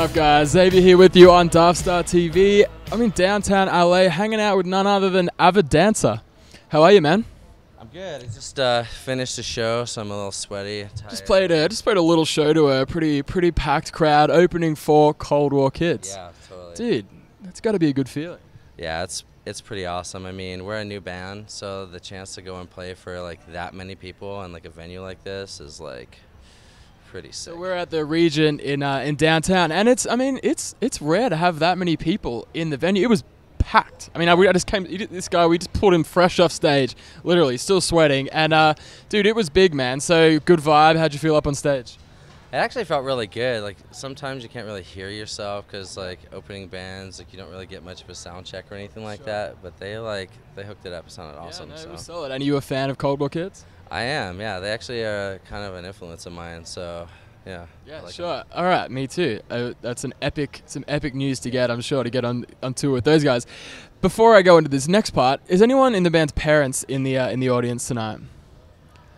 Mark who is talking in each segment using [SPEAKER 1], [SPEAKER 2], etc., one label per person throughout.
[SPEAKER 1] up, guys? Xavier here with you on Daftstar TV. I'm in downtown LA hanging out with none other than Avid Dancer. How are you, man?
[SPEAKER 2] I'm good. I just finished the show, so I'm a little sweaty. Tired.
[SPEAKER 1] Just played a little show to a pretty packed crowd, opening for Cold War Kids.
[SPEAKER 2] Yeah, totally.
[SPEAKER 1] Dude, that's got to be a good feeling.
[SPEAKER 2] Yeah, it's pretty awesome. I mean, we're a new band, so the chance to go and play for like that many people and like a venue like this is like pretty sick.
[SPEAKER 1] So we're at the Regent in downtown, and it's rare to have that many people in the venue. It was packed. I mean, I just came. This guy, we just pulled him fresh off stage, literally still sweating, and dude, it was big, man. So good vibe. How'd you feel up on stage?
[SPEAKER 2] It actually felt really good. Like sometimes you can't really hear yourself because like opening bands, like you don't really get much of a sound check or anything like that. But they hooked it up. It sounded awesome.
[SPEAKER 1] Yeah, no,
[SPEAKER 2] so.
[SPEAKER 1] it was solid. And you a fan of Cold War Kids?
[SPEAKER 2] I am. Yeah, they actually are kind of an influence of mine. So yeah.
[SPEAKER 1] Yeah,
[SPEAKER 2] like
[SPEAKER 1] sure. All right, me too. That's some epic news to get. I'm sure to get on tour with those guys. Before I go into this next part, is anyone in the band's parents in the audience tonight?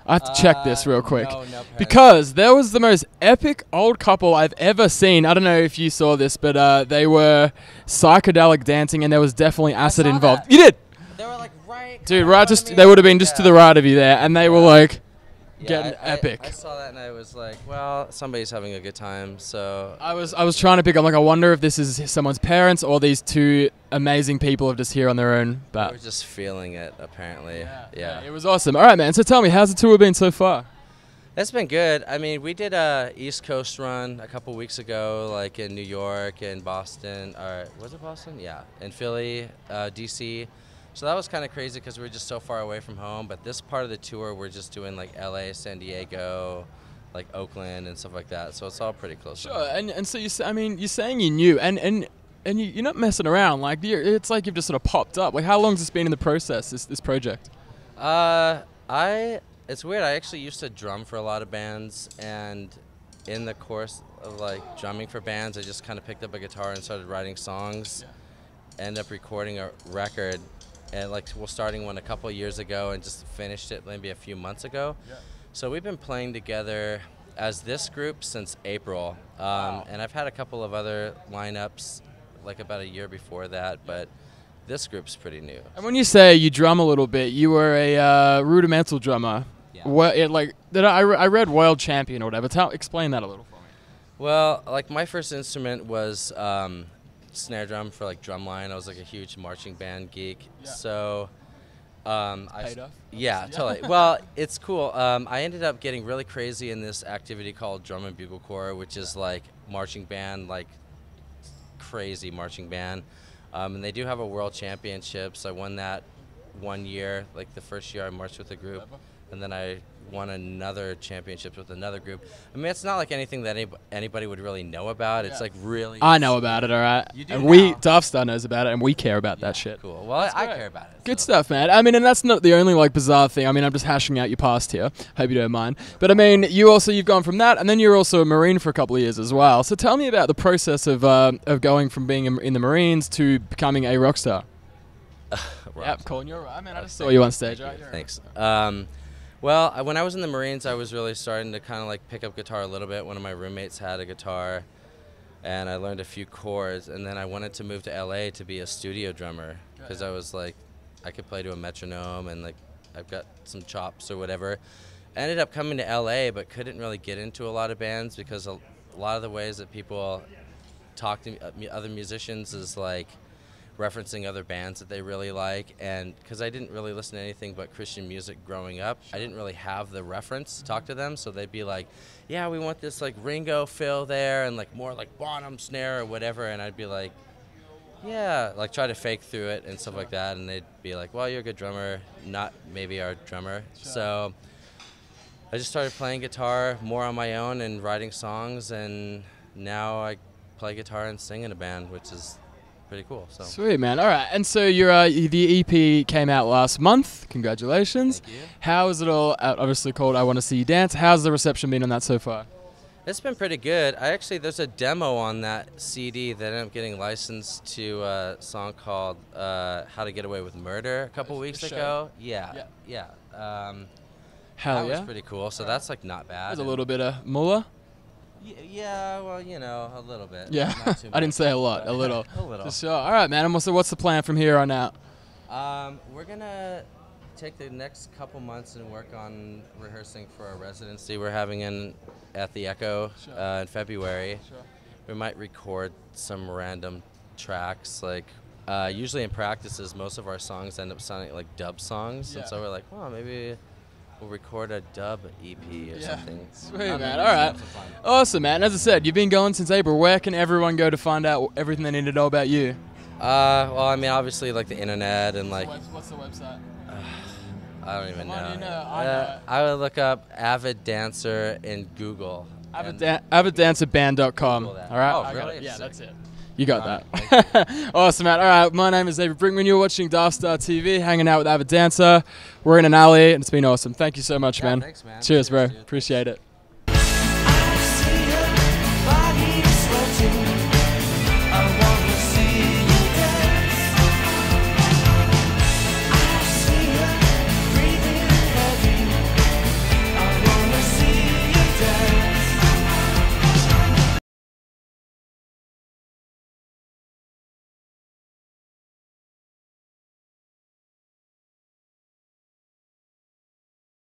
[SPEAKER 1] I have to check this real quick.
[SPEAKER 2] No
[SPEAKER 1] because there was the most epic old couple I've ever seen. I don't know if you saw this, but they were psychedelic dancing, and there was definitely acid involved.
[SPEAKER 2] That.
[SPEAKER 1] You did.
[SPEAKER 2] They were like right.
[SPEAKER 1] Dude, right. They would have been just to the right of you there, and they were like. Getting epic.
[SPEAKER 2] I saw that and I was like, well, somebody's having a good time. So
[SPEAKER 1] I was trying to pick. I'm like, I wonder if this is someone's parents or these two amazing people are just here on their own. But
[SPEAKER 2] we're just feeling it, apparently. Yeah.
[SPEAKER 1] It was awesome. All right, man. So tell me, how's the tour been so far?
[SPEAKER 2] It's been good. I mean, we did a East Coast run a couple weeks ago, like in New York and Boston. Or was it Boston? Yeah, in Philly, DC. So that was kind of crazy because we were just so far away from home. But this part of the tour, we're just doing like LA, San Diego, like Oakland and stuff like that. So it's all pretty close.
[SPEAKER 1] Sure. And so you're saying you knew, and you're not messing around. Like it's like you've just sort of popped up. Like how long has this been in the process? This project?
[SPEAKER 2] It's weird. I actually used to drum for a lot of bands, and in the course of like drumming for bands, I just kind of picked up a guitar and started writing songs. Yeah. Ended up recording a record. And like we're starting one a couple of years ago and just finished it maybe a few months ago. Yeah. So we've been playing together as this group since April. Wow. And I've had a couple of other lineups like about a year before that, but this group's pretty new.
[SPEAKER 1] And when you say you drum a little bit, you were a rudimental drummer. Yeah. I read world champion or whatever. Explain that a little for me.
[SPEAKER 2] Well, like my first instrument was snare drum for like Drumline. I was like a huge marching band geek. Yeah. So
[SPEAKER 1] paid off?
[SPEAKER 2] Yeah, totally. Well, it's cool. I ended up getting really crazy in this activity called Drum and Bugle Corps, which is like marching band, like crazy marching band. And they do have a world championships. I won that one year, like the first year I marched with a group, and then I won another championship with another group. I mean, it's not like anything that anybody would really know about. It's like really.
[SPEAKER 1] I know about it, all right.
[SPEAKER 2] You do.
[SPEAKER 1] And
[SPEAKER 2] now.
[SPEAKER 1] Daftstar knows about it, and we care about that shit.
[SPEAKER 2] Cool. Well, I care about it.
[SPEAKER 1] Good stuff, man. I mean, and that's not the only like bizarre thing. I mean, I'm just hashing out your past here. Hope you don't mind. But I mean, you've gone from that, and then you're also a Marine for a couple of years as well. So tell me about the process of going from being in the Marines to becoming a rock star. Yep, Colin, you're right. I mean, I just saw you on stage, right?
[SPEAKER 2] Thanks. Well, when I was in the Marines, I was really starting to kind of like pick up guitar a little bit. One of my roommates had a guitar, and I learned a few chords. And then I wanted to move to LA to be a studio drummer because I was like, I could play to a metronome and like I've got some chops or whatever. I ended up coming to LA, but couldn't really get into a lot of bands because a lot of the ways that people talk to other musicians is like referencing other bands that they really like, and because I didn't really listen to anything but Christian music growing up, I didn't really have the reference to talk to them, so they'd be like, yeah, we want this like Ringo fill there and like more like Bonham snare or whatever, and I'd be like, yeah, like try to fake through it and stuff like that, and they'd be like, well, you're a good drummer, not maybe our drummer. So I just started playing guitar more on my own and writing songs, and now I play guitar and sing in a band, which is pretty cool. So
[SPEAKER 1] sweet, man. All right, and so the EP came out last month. Congratulations.
[SPEAKER 2] Thank you.
[SPEAKER 1] How is it all? Obviously called I Want to See You Dance. How's the reception been on that so far?
[SPEAKER 2] It's been pretty good. There's a demo on that CD that ended up getting licensed to a song called How to Get Away with Murder a couple weeks ago. Yeah.
[SPEAKER 1] Hell
[SPEAKER 2] that
[SPEAKER 1] yeah.
[SPEAKER 2] was pretty cool. So that's like not bad.
[SPEAKER 1] There's a little bit of Muller.
[SPEAKER 2] Yeah, well, you know, a little bit.
[SPEAKER 1] Yeah,
[SPEAKER 2] Not too
[SPEAKER 1] I didn't
[SPEAKER 2] much,
[SPEAKER 1] say a lot,
[SPEAKER 2] but
[SPEAKER 1] a little.
[SPEAKER 2] a little.
[SPEAKER 1] For sure. All right, man. And so what's the plan from here on out?
[SPEAKER 2] We're gonna take the next couple months and work on rehearsing for a residency we're having at the Echo in February.
[SPEAKER 1] Sure.
[SPEAKER 2] We might record some random tracks. Like usually in practices, most of our songs end up sounding like dub songs, and so we're like, well, maybe we'll record a dub EP or something.
[SPEAKER 1] Sweet, man. All right. Awesome, man. As I said, you've been going since April. Where can everyone go to find out everything they need to know about you?
[SPEAKER 2] Well, I mean, obviously, like the internet and like.
[SPEAKER 1] What's the website?
[SPEAKER 2] I don't even know.
[SPEAKER 1] You know, I know.
[SPEAKER 2] I would look up Avid Dancer in Google.
[SPEAKER 1] AvidDancerBand.com. All right.
[SPEAKER 2] Oh, really?
[SPEAKER 1] Yeah, that's it. You got that. Awesome, man. All right, my name is Xavier Brinkman. You're watching Daftstar TV, hanging out with Avid Dancer. We're in an alley, and it's been awesome. Thank you so much, man.
[SPEAKER 2] Thanks, man.
[SPEAKER 1] Cheers, bro.
[SPEAKER 2] Dude.
[SPEAKER 1] Appreciate it.